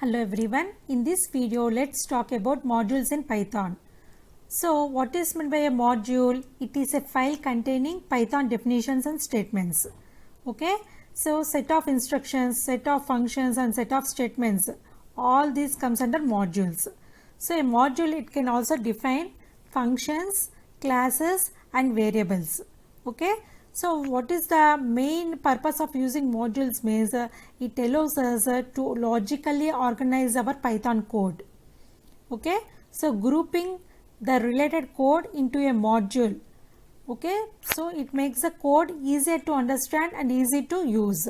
Hello everyone, in this video let's talk about modules in Python. So what is meant by a module? It is a file containing Python definitions and statements. Okay, so set of instructions, set of functions and set of statements, all these comes under modules. So a module, it can also define functions, classes and variables. Okay, so what is the main purpose of using modules means it allows us to logically organize our Python code. Okay, so grouping the related code into a module. Okay, so it makes the code easier to understand and easy to use.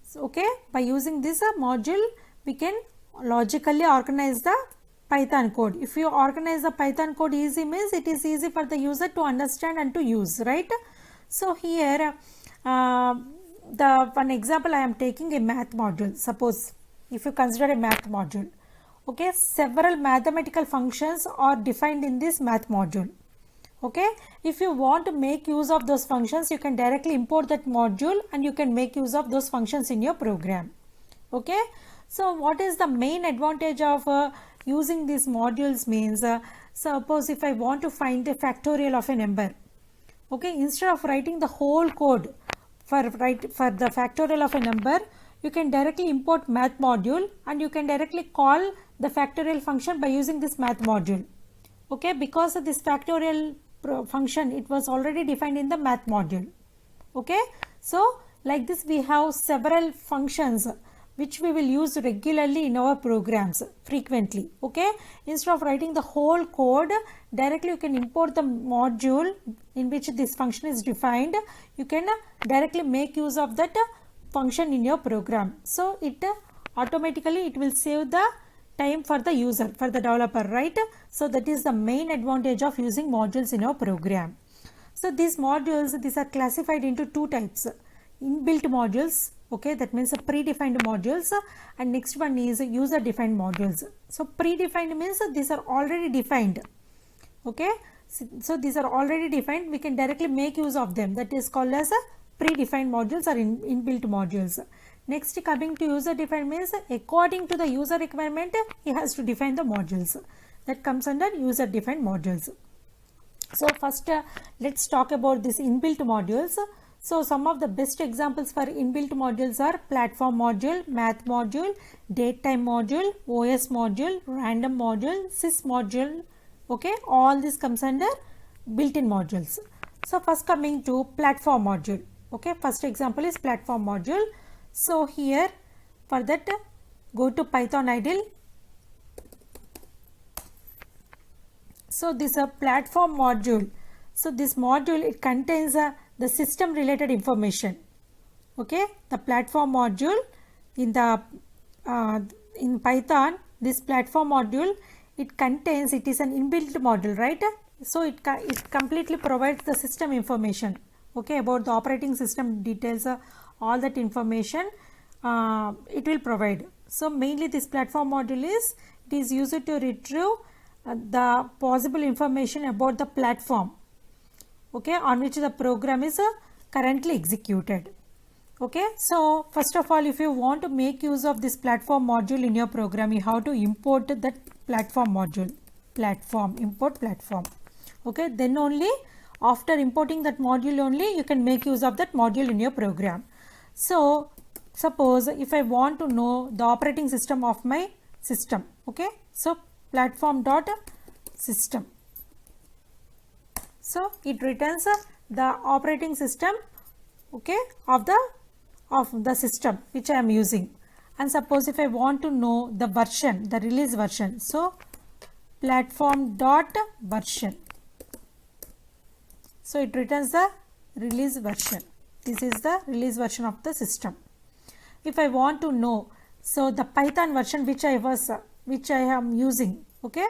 So, okay, by using this module we can logically organize the Python code. If you organize the Python code easy means it is easy for the user to understand and to use, right? So here the one example I am taking a math module. Suppose if you consider a math module, okay, several mathematical functions are defined in this math module. Okay, if you want to make use of those functions, you can directly import that module and you can make use of those functions in your program. Okay, so what is the main advantage of using these modules means suppose if I want to find the factorial of a number. Okay, instead of writing the whole code for the factorial of a number, you can directly import math module and you can directly call the factorial function by using this math module. Okay, because of this factorial function, it was already defined in the math module. Okay, so like this we have several functions which we will use regularly in our programs frequently. Okay, instead of writing the whole code, directly you can import the module in which this function is defined. You can directly make use of that function in your program. So it automatically it will save the time for the user, for the developer, right? So that is the main advantage of using modules in our program. So these modules, these are classified into two types: inbuilt modules, okay, that means predefined modules, and next one is user defined modules. So predefined means these are already defined. Okay, so these are already defined, we can directly make use of them. That is called as predefined modules or inbuilt modules. Next, coming to user defined means according to the user requirement he has to define the modules. That comes under user defined modules. So first let's talk about this inbuilt modules. So some of the best examples for inbuilt modules are platform module, math module, datetime module, OS module, random module, sys module. Okay, all this comes under built-in modules. So first coming to platform module. Okay, first example is platform module. So here for that go to Python idle. So this is a platform module. So this module, it contains the system related information. Okay, the platform module in the in Python, this platform module, it contains, it is an inbuilt module, right? So it completely provides the system information, okay, about the operating system details, all that information it will provide. So mainly this platform module it is used to retrieve the possible information about the platform, okay, on which the program is currently executed. Okay, so first of all, if you want to make use of this platform module in your program, you have to import that platform module, import platform. Okay, then only after importing that module only you can make use of that module in your program. So suppose if I want to know the operating system of my system, okay, so platform dot system. So it returns the operating system, okay, of the system which I am using. And suppose if I want to know the version, the release version, so platform dot version. So it returns the release version. This is the release version of the system. If I want to know, so the Python version which I am using, okay,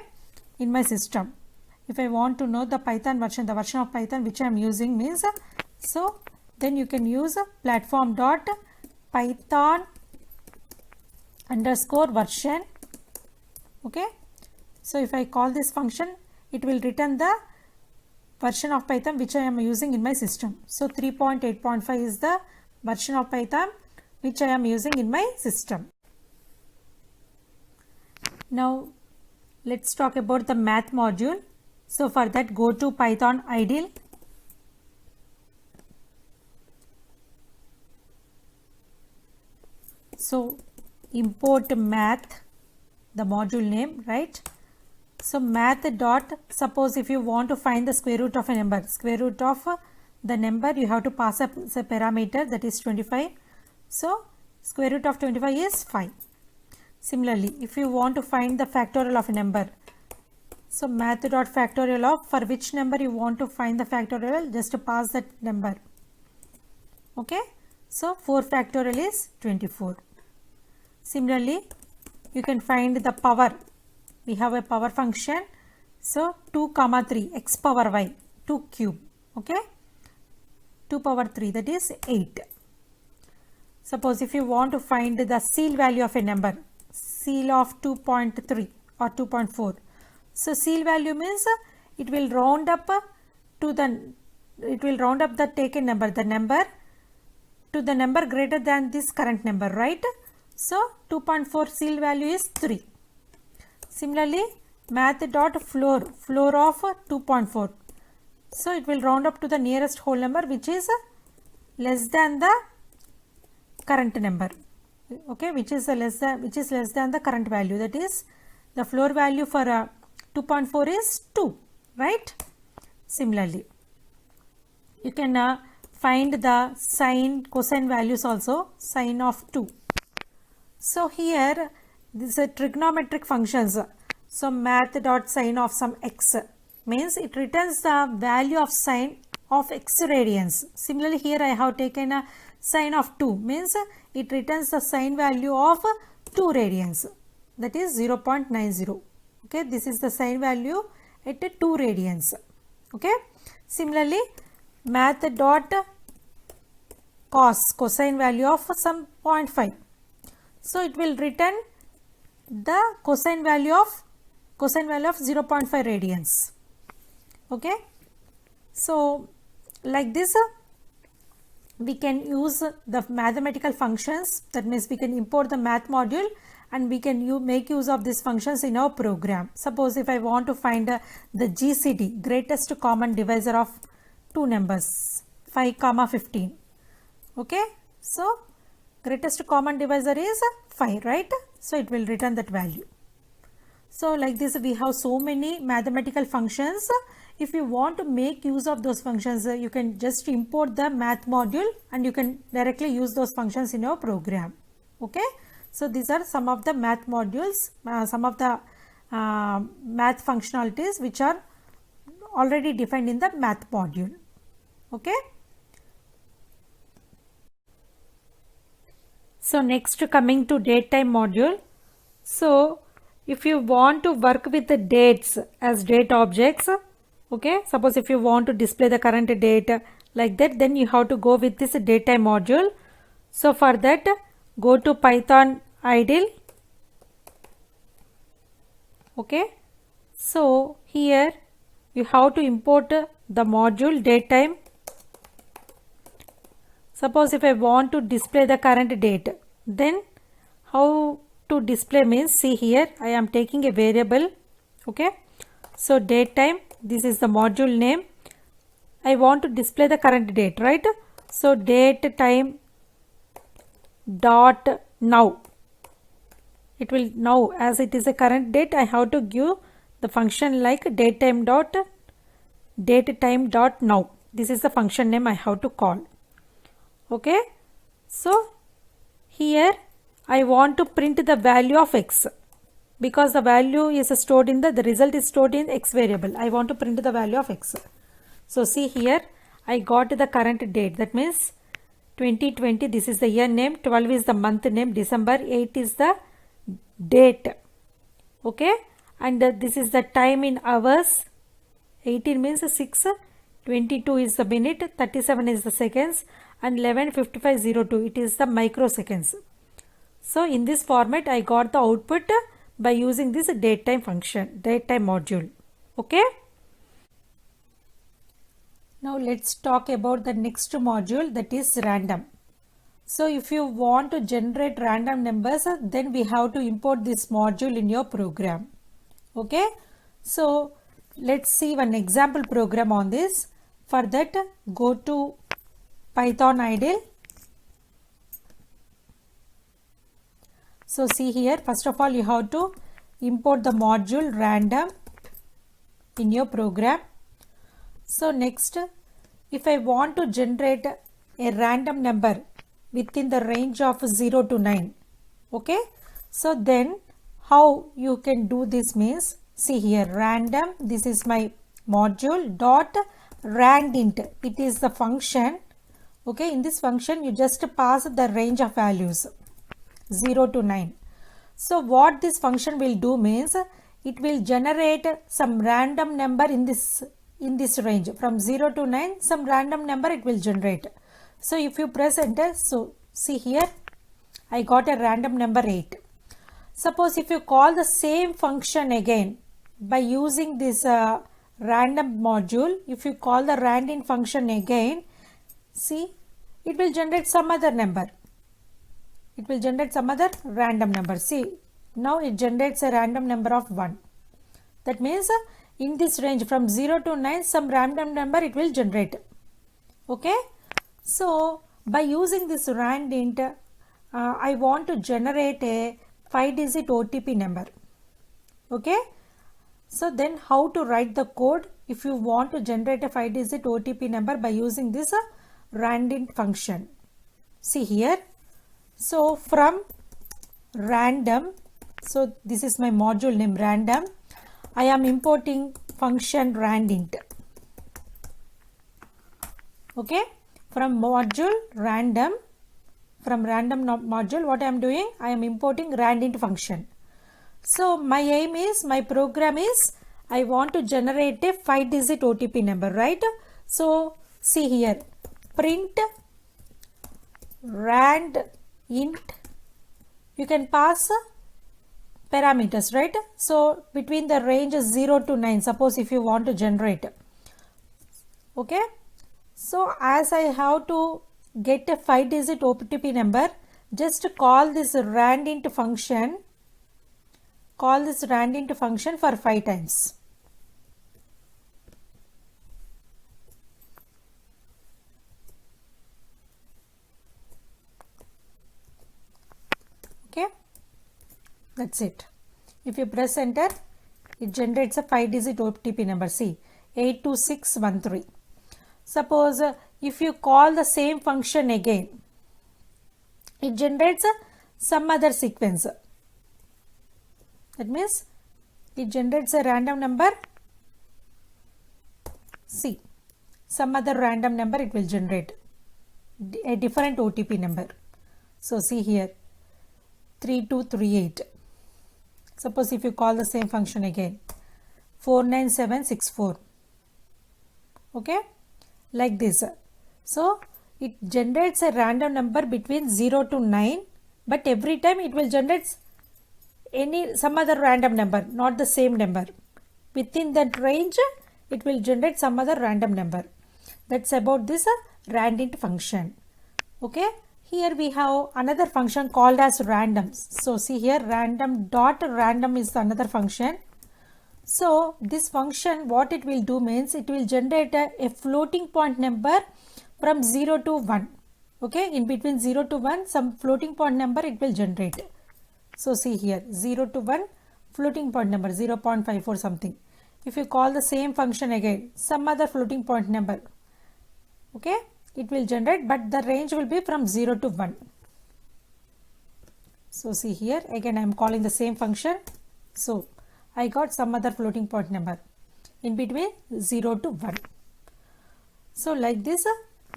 in my system. If I want to know the Python version, the version of Python which I am using means, so then you can use platform dot Python underscore version. Okay, so if I call this function, it will return the version of Python which I am using in my system. So 3.8.5 is the version of Python which I am using in my system. Now let's talk about the math module. So for that, go to Python idle. So import math, the module name, right? So math dot, suppose if you want to find the square root of a number, square root of the number, you have to pass up the parameter, that is 25. So square root of 25 is 5. Similarly, if you want to find the factorial of a number, so math dot factorial of, for which number you want to find the factorial, just pass that number. Okay, so 4 factorial is 24. Similarly, you can find the power. We have a power function. So 2 comma 3 x power y, 2 cube. Okay, 2 power 3, that is 8. Suppose if you want to find the seal value of a number, seal of 2.3 or 2.4. So seal value means it will round up to the taken number, the number to the number greater than this current number, right? So 2.4 seal value is 3. Similarly, math dot floor of 2.4. So it will round up to the nearest whole number which is less than the current number. Okay, which is less than the current value, that is the floor value for 2.4 is 2, right? Similarly, you can find the sine, cosine values also, sine of 2. So here this is trigonometric functions. So math dot sine of some x means it returns the value of sine of x radians. Similarly, here I have taken a sine of 2, means it returns the sine value of 2 radians, that is 0.90. Okay, this is the sine value at 2 radians. Okay, similarly, math dot cosine value of some 0.5. So it will return the cosine value of 0.5 radians. Okay, so like this we can use the mathematical functions, that means we can import the math module and we can make use of these functions in our program. Suppose if I want to find the GCD, greatest common divisor of two numbers, 5 comma 15. Okay, so greatest common divisor is 5, right? So it will return that value. So like this we have so many mathematical functions. If you want to make use of those functions, you can just import the math module and you can directly use those functions in your program. Okay, so these are some of the math modules, some of the math functionalities which are already defined in the math module. Okay, so next coming to date time module. So if you want to work with the dates as date objects, okay, suppose if you want to display the current date like that, then you have to go with this date time module. So for that, go to Python idle. Okay, so here you have to import the module date time. Suppose if I want to display the current date, then how to display means, see here I am taking a variable. Okay, so date time, this is the module name. I want to display the current date, right? So date time dot now, it will now, as it is a current date, I have to give the function like date time dot now. This is the function name I have to call. Okay, so here I want to print the value of x, because the value is stored in the result is stored in x variable. I want to print the value of x. So see here I got the current date, that means 2020, this is the year name, 12 is the month name, December, 8 is the date. Okay, and this is the time in hours, 18 means 6, 22 is the minute, 37 is the seconds, and 11:55:02 it is the microseconds. So in this format I got the output by using this date time function, date time module. Okay, now let's talk about the next module, that is random. So if you want to generate random numbers, then we have to import this module in your program. Okay, so let's see one example program on this. For that, go to Python idle. So see here, first of all you have to import the module random in your program. So next, if I want to generate a random number within the range of 0 to 9, okay, so then how you can do this means, see here, random, this is my module dot randint, it is the function. Okay, in this function you just pass the range of values 0 to 9. So what this function will do means, it will generate some random number in this range from 0 to 9, some random number it will generate. So if you press enter, so see here, I got a random number 8. Suppose if you call the same function again by using this random module, if you call the randint function again, see, it will generate some other number. It will generate some other random number. See, now it generates a random number of 1. That means in this range from 0 to 9, some random number it will generate. Okay. So by using this randint, I want to generate a 5-digit OTP number. Okay. So then how to write the code if you want to generate a 5-digit OTP number by using this randint function. See here. So from random, so this is my module name random, I am importing function randint. Okay, from module random, from random module, what I am doing, I am importing randint function. So my aim is, my program is, I want to generate a 5-digit OTP number, right? So see here, print randint, you can pass parameters, right? So between the range 0 to 9, suppose if you want to generate. Okay, so as I have to get a 5-digit OTP number, just call this randint function, for 5 times. Okay, that's it. If you press enter, it generates a 5-digit OTP number. See, 82613. Suppose if you call the same function again, it generates some other sequence. That means it generates a random number. See, some other random number it will generate a different OTP number. So see here, 3238. Suppose if you call the same function again, 49764. Okay, like this. So it generates a random number between 0 to 9, but every time it will generate some other random number, not the same number. Within that range, it will generate some other random number. That's about this randint function. Okay, here we have another function called as random. So see here, random is another function. So this function, what it will do means, it will generate a floating point number from 0 to 1. Okay, in between 0 to 1, some floating point number it will generate. So see here, 0 to 1, floating point number 0.54 something. If you call the same function again, some other floating point number, okay, it will generate, but the range will be from 0 to 1. So see here, again I am calling the same function. So I got some other floating point number in between 0 to 1. So like this,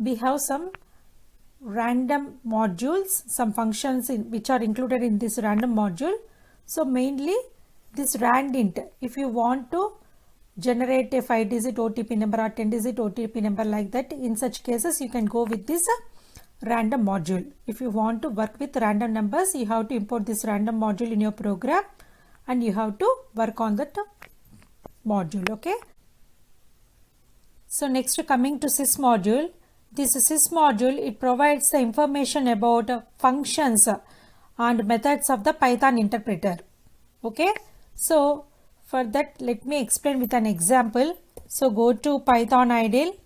we have some random modules, some functions which are included in this random module. So mainly this randint, if you want to generate a 5-digit OTP number or 10-digit OTP number like that, in such cases you can go with this random module. If you want to work with random numbers, you have to import this random module in your program and you have to work on that module. Okay, so next, coming to sys module, this sys module, it provides the information about functions and methods of the Python interpreter. Okay, so for that let me explain with an example. So go to Python idle.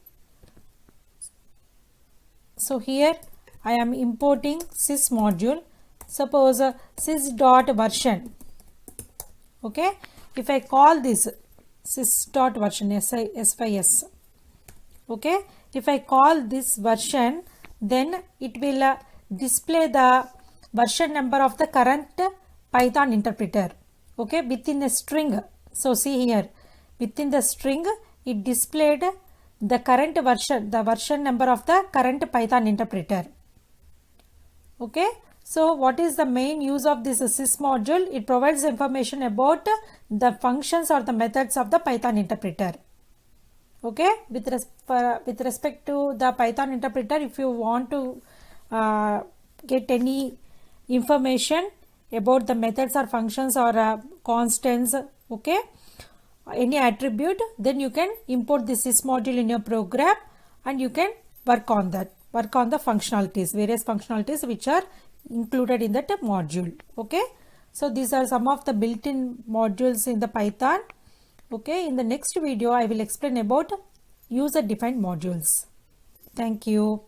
So here I am importing sys module. Suppose sys.version. Okay, if I call this sys.version sys, okay, if I call this version, then it will display the version number of the current Python interpreter, okay, within a string. So see here, within the string it displayed the current version, the version number of the current Python interpreter. Okay, so what is the main use of this sys module? It provides information about the functions or the methods of the Python interpreter. Okay, with respect to the Python interpreter, if you want to get any information about the methods or functions or constants, okay, any attribute, then you can import this sys module in your program and you can work on that, work on the functionalities, various functionalities which are included in that module. Okay, so these are some of the built-in modules in the Python. Okay, in the next video I will explain about user defined modules. Thank you.